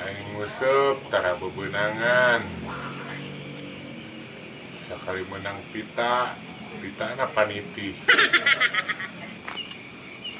Aing nguseup tara bebenangan. Sakali menang pita na paniti.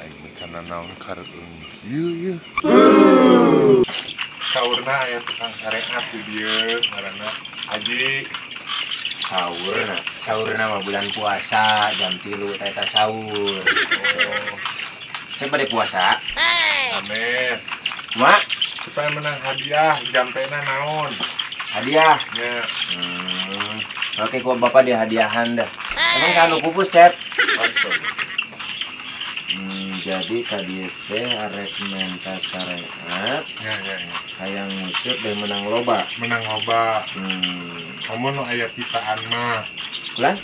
Aing mencana naon kareung ieu. Saurna aya tukang sareat di dieu ngaranna Haji. Saurna mah bulan puasa jam 3 eta sahur. Oh, Coba deh puasa. Ames. Mak, Supaya menang hadiah jampena naon? hadiah. Nya Oke, gua bapak dia hadiahan dah. Emang kan lu pupus, Cep? astaga. Jadi tadi teh arek menta sareat, Ya. hayang ngusut deh menang loba. Menang loba. Hmm. Komo nu aya pitaan mah. Kulan?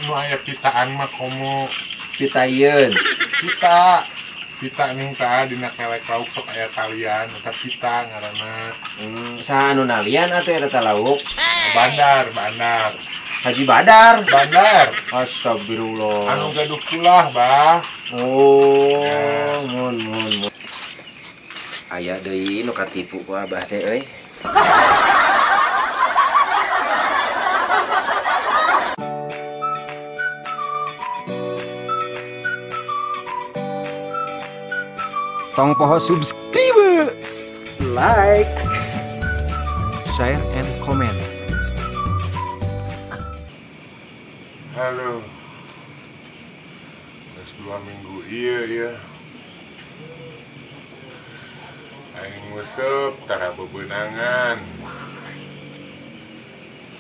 Nu aya pitaan mah komo. Pitayeun. Pita ning tah dina kelek lauk sok aya talian, eta pita ngaranna. Saha anu nalian atuh eta lauk? Bandar. Haji Badar. Bandar. Astagfirullah. Anu gaduh kulah, Bah. Oh, mun. Aya deui nu katipu ku Abah teh euy. Tong poho subscribe, like, share and comment. Halo. Geus 2 minggu ieu. Aing nguseup tara bebenangan.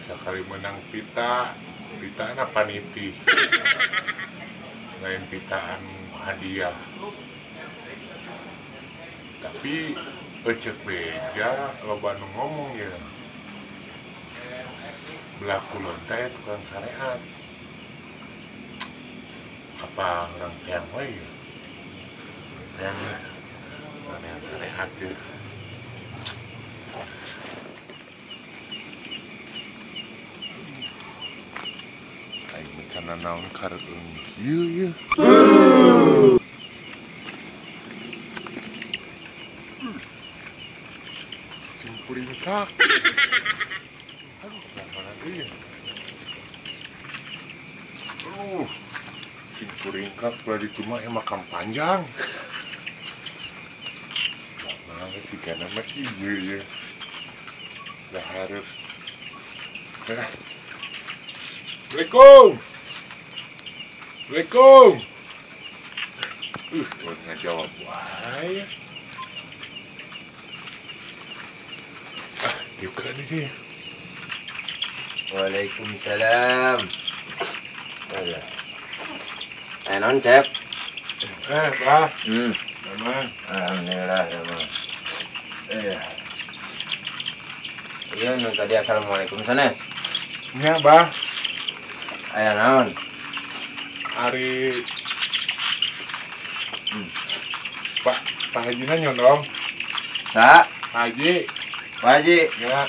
Sakali menang pita na paniti. Lain pitaan hadiah. Tapi ecek beja loba nu ngomong ya. Belah kulon teh tukang sareat. Apa orang tiang we ya? Yang mana yang sareat ya? Aing mencana naon kareung ieu. Simpuringkak. Aduh, mana dia? Simpuringkak berarti itu mah makam panjang. Nah, si kana mah ieu ya. Dah hareup. Assalamualaikum. Nggak jawab wae. Juga nih dia. Waalaikumsalam. Non Cep. Bah. Memang. Alhamdulillah, memang. Iya, nu tadi assalamualaikum sanes. Nya, Bah. Aya naon? Hari Pak Haji na nyondong. Sa, Haji. Pak Haji. Ya,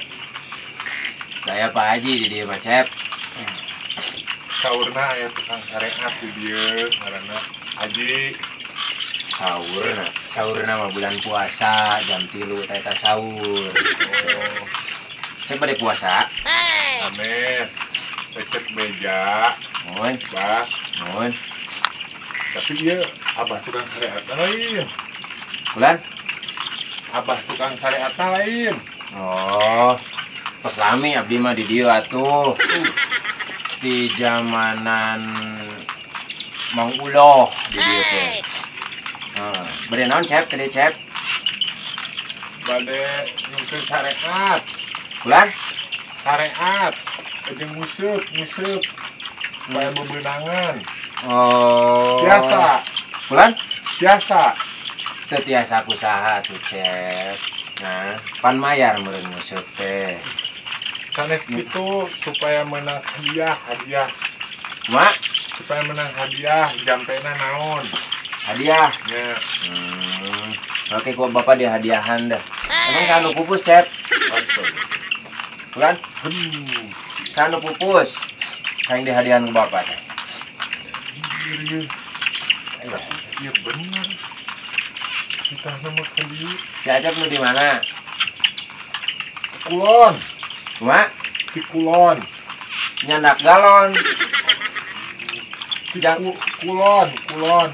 Saya Pak Haji di dieu mah Cep. saurna aya tukang sareat di dieu ngaranna Haji. Saurna mah bulan puasa jam 3 eta sahur. Oh, Coba deh puasa. Ames. Ecek beja. Mun, Bah. mun. Tapi dia abah tukang sareat lain. Kulan? Abah tukang sareat lain. Oh. Pas lami abdi mah di dieu atuh. Di zamanan Mang Uloh di dieu teh. Bade naon Cep, tadi Cep? Bade nyusun sareat. Kulan? Sareat. Jeung nguseup. Supaya bebenangan. Oh. Biasa. Kulan? Biasa. Teu tiasa kusaha tuh Cep. Nah, pan mayar meureun nguseup teh. Sanes gitu supaya menang hadiah. Mak, Supaya menang hadiah jampena naon? hadiah. Nya Oke, gua bapak dia hadiahan dah. Emang kan lu pupus Cep? astaga. Kulan? Aduh. Sanu pupus. Kayak di hadiahan ke bapak teh. Iya bener. Kita nama kali Si Acep lu di mana? kulon. Cuma Ti kulon. nyandak galon. Kulon,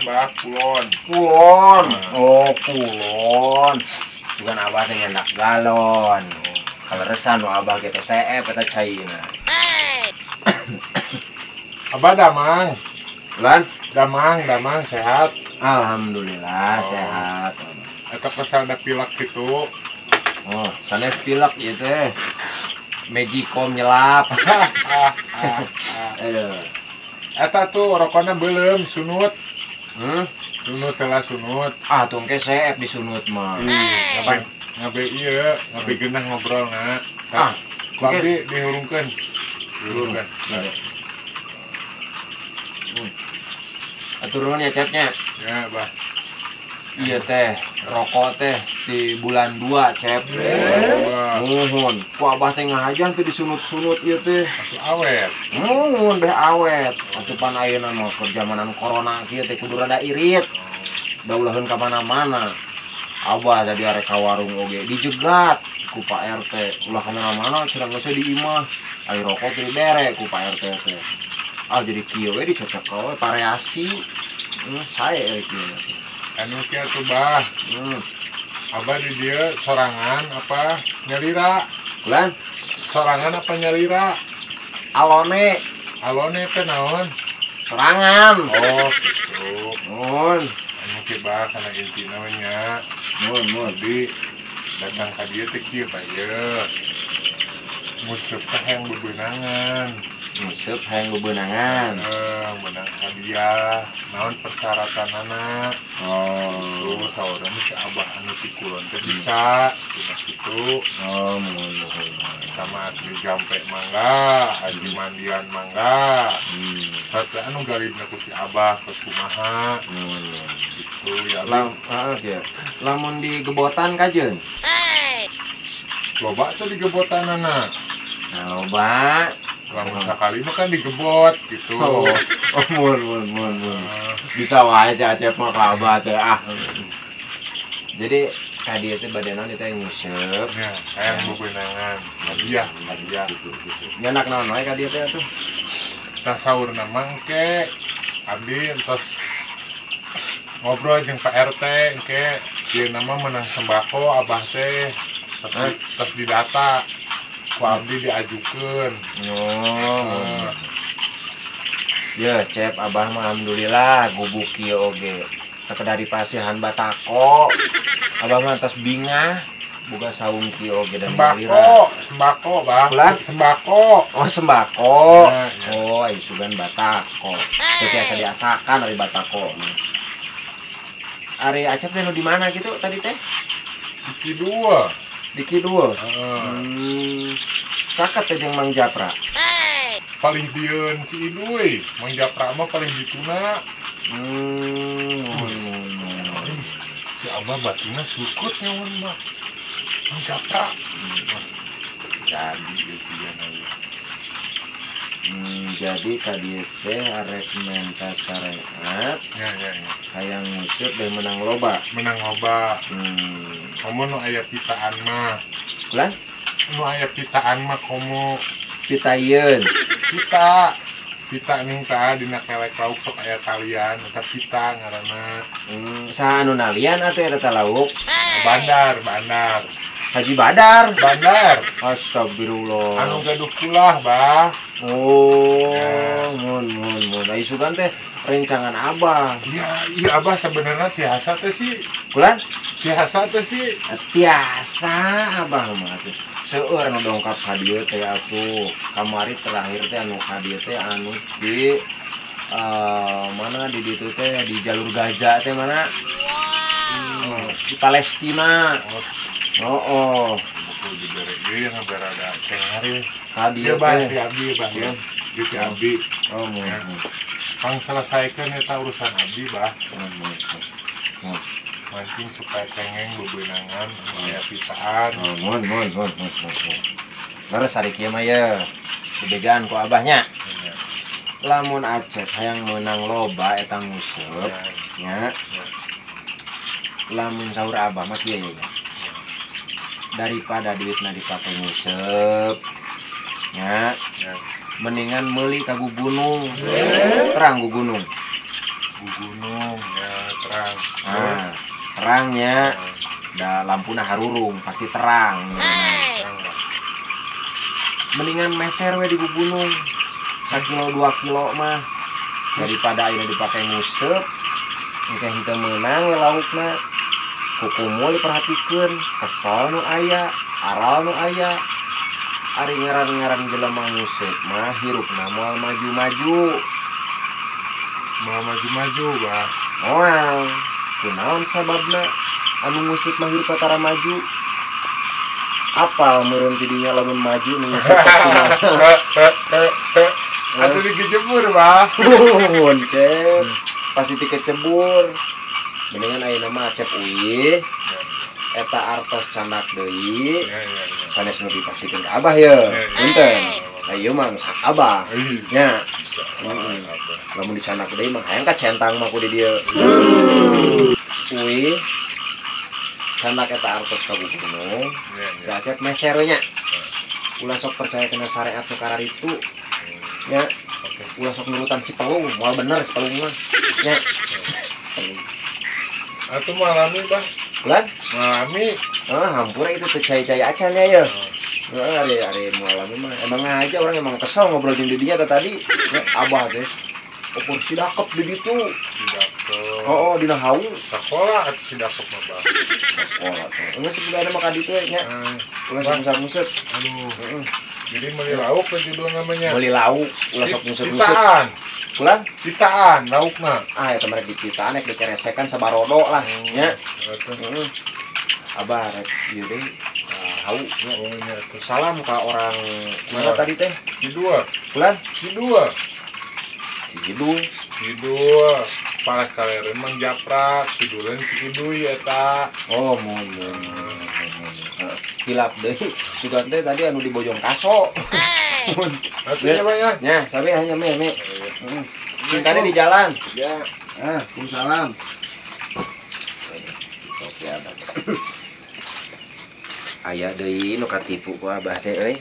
bah, kulon. Kulon. Oh, kulon. Bukan abah teh nyandak galon. Kalau resan nu abah gitu seep eta caina. Abah damang. Lan, Damang sehat. alhamdulillah Oh. sehat. Eta pasal ada pilek gitu. Oh, sanes pilek ieu teh. Magicom nyelap. Aduh. Eta tuh rokoknya belum sunut. Hmm? Sunut telah sunut. Ah, tungke seep disunut mah. Ngabe iya, ngabe genah ngobrol na. Ah, Ku abdi dihurungkeun. Dihurungkeun. Aturun ya cepnya. Ya, bah. Iya teh, rokok teh di bulan 2 cep. Wah, Nuhun, ku abah teh ngahajan teh disunut-sunut ieu teh. atuh awet. Nuhun beh awet. Atuh pan ayeuna mah kerjamanan corona kieu teh kudu rada irit. Da ulaheun ka mana-mana. Abah tadi arek ka warung oge dijegat ku Pak RT. Ulah ka mana-mana cenah geus di imah. Ai rokok teh dibere ku Pak RT teh. Ah jadi kieu we dicocok we variasi. Sae euy kieu. Anu kieu tuh, bah. Abah di dia sorangan apa nyalira? Bulan Sorangan apa nyalira? alone Alone teh naon? serangan. Oh, gitu. Nuhun. Anu kieu bah kana intina we nya. Nuhun. Jadi datang ka dieu teh kieu bae. Museup teh yang bebenangan. Museup hayang bebeunangan. Menang hadiah. Naon persyaratan anak. Oh. Terus saudara si abah anu ti kulon teh bisa. Cuma gitu. Oh, nuhun. Sama di jampe mangga, haji mandian mangga. Satu anu galibna ku si abah terus kumaha. Gitu ya. Lamun di gebotan kajeun. Loba tuh digebotan anak. Loba. Lamun sakali mah kan digebot gitu. Mun. Bisa wae Acep mah ka abah teh ah. Jadi tadi itu badan itu yang nguseup. Ya, kayak bebenangan. Hadiah. Nyanak naon wae ka dieu teh atuh. Tah saurna mangke abdi entos ngobrol jeung Pak RT engke ieu nama menang sembako abah teh tos didata ku abdi diajukeun. Oh. Ya, Cep, abah mah alhamdulillah gubuk kieu oge. Teu dari pasihan batako. Abah mah tos bingah boga saung kieu oge dan Sembako, Bang. Ulah? Sembako. Oh, sembako. Nah, ya. Oh, ai sugan batako. Teu biasa diasakan ari batako. Ari Acep teh nu di mana gitu tadi teh? Iki dua. Di Kidul. Heeh. Caket teh jeung Mang Japra. Paling dieun si Iduy, Mang Japra mah paling dituna. Si Abah batina sukut nyawan mah. Mang Japra. Jadi ya sih ya. Jadi kadieu teh arek menta syariat Ya. hayang nguseup dan menang loba. Menang loba. Kamu nu aya pitaan mah. Lan Nu aya pitaan mah komo pitayeun. Pita ning tah dina kelek lauk sok aya talian eta pita ngaranna. Saha anu nalian atuh eta lauk? Bandar. Haji Badar. Astagfirullah. Anu gaduh kulah, Bah. Oh, Ya. mun. Ai sugan teh rencangan abah. Iya Abah sebenarnya tiasa teh sih. Kulan? Tiasa teh sih. Tiasa abah mah teh. Seueur nu dongkap ka dieu teh atuh. Kamari terakhir teh anu ka dieu teh anu di mana di ditu teh di jalur Gaza teh mana? Di Palestina. Oh. Buku dibere ieu yang berada cenghari. Ka Iya dieu Bah, teh. di abdi Bah ya. Di abdi. Oh, mun. Pang selesaikan eta urusan abdi Bah. Mancing supaya kengeng bebenangan aya pitaan. Mun. Leres ari kieu mah ye. Kebejaan ku abahnya. Lamun Acep hayang menang loba eta nguseup nya. Lamun saur abah mah kieu ya. daripada duitna dipakai ngusep nya Ya. mendingan meuli ka gunung terang gunung Gunung ya terang. nah terangnya Nah, da lampuna harurung pasti terang terang lah. mendingan meser we di gunung 1 kilo 2 kilo mah daripada ayeuna dipakai ngusep engke henteu meunang we laukna kukumul diperhatikeun kesel nu aya aral nu aya ari ngaran-ngaran jelema ngusep mah hirupna moal maju-maju Mau maju-maju bah. moal kunaon sababna anu ngusep mah hirup tara maju apal meureun ti dinya lamun maju nu ngusep Atau dikejemur bah. Nuhun cep pasti ti kecebur mendingan ayeuna mah cep uih eta artos candak deui Ya ya ya. sanes nu dipasikeun ka Abah ye punten ayeuna mah geus hak Abah nya lamun dicandak deui mah hayang ka centang mah ku di dieu uih candak eta artos ka gunung sacep meser we nya ulah sok percaya kena syariat nu kararitu nya ulah sok nurutan si pelung moal bener si pelung mah nya Atau malami bah. bulan Malami. hampura itu teh cai-cai acannya ya hari mualami mah emang aja orang emang kesel ngobrol di didinya tadi Abah teh opor sidakep di ditu Tidak ke. oh dina hawu Sekolah atau tidak ke mah bah. sekolah enggak sih ada mah ka ditu nya ulah sok musep-musep Aduh. Jadi beli lauk ke judul namanya. beli lauk ulah sok musep-musep Pitaan. pulang Pitaan laukna. eta merek dipitaan rek dikeresekan sabarodo lah nya Atuh. Abah rek ieu deui hawu nya Oh iya tuh. salam ka orang mana tadi teh Kedua. pulang Kedua. Cidung Kedua. Para kalian emang japrak. Tiduran si Idui eta. oh mun hilap deui sugan teh tadi anu di Bojong Kaso Atuh ya Bang ya. nya sabe hanya me singkane di jalan Ya. Waalaikumsalam oke Abah aya deui nu katipu ku Abah teh euy